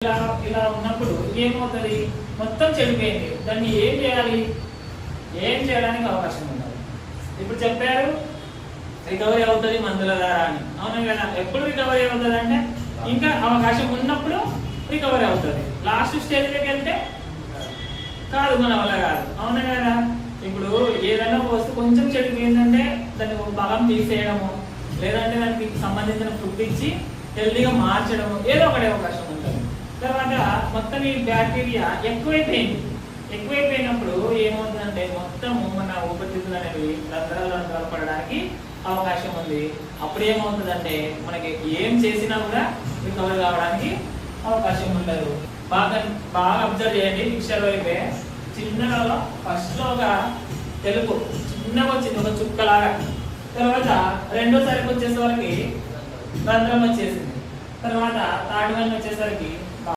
ఇలా ఇలా ఉన్నప్పుడు ఏమవుతుంది, మొత్తం చెడిపోయింది. దాన్ని ఏం చేయాలి, ఏం చేయడానికి అవకాశం ఉండాలి. ఇప్పుడు చెప్పారు రికవరీ అవుతుంది మందుల ద్వారా అని, అవునా కదా? ఎప్పుడు రికవరీ అవుతుంది అంటే ఇంకా అవకాశం ఉన్నప్పుడు రికవరీ అవుతుంది. లాస్ట్ స్టేజ్లోకి వెళ్తే కాదు, మన వల్ల కాదు, అవునా కదా? ఇప్పుడు ఏదైనా ఒక వస్తువు కొంచెం చెడిపోయిందంటే దాన్ని భాగం తీసేయడము, లేదంటే దానికి సంబంధించిన ఫుడ్ ఇచ్చి హెల్తీగా మార్చడము, ఏదో ఒకటి అవకాశం ఉంటుంది. తర్వాత మొత్తం ఈ బ్యాక్టీరియా ఎక్కువైపోయినప్పుడు ఏమవుతుందంటే మొత్తము మన ఊపిరితిత్తులు అనేవి రంధ్రాలు పడడానికి అవకాశం ఉంది. అప్పుడు ఏమవుతుందంటే మనకి ఏం చేసినా కూడా రికవర్ కావడానికి అవకాశం ఉండదు. బాగా అబ్జర్వ్ చేయండి. పిక్చర్ వైపే చిన్నగా ఫస్ట్ లో ఒక తెలుపు చిన్నగా వచ్చింది, ఒక చుక్కలాగా. తర్వాత రెండోసారికి వచ్చేసరికి రంధ్రం వచ్చేసింది. తర్వాత థర్డ్ వన్ వచ్చేసరికి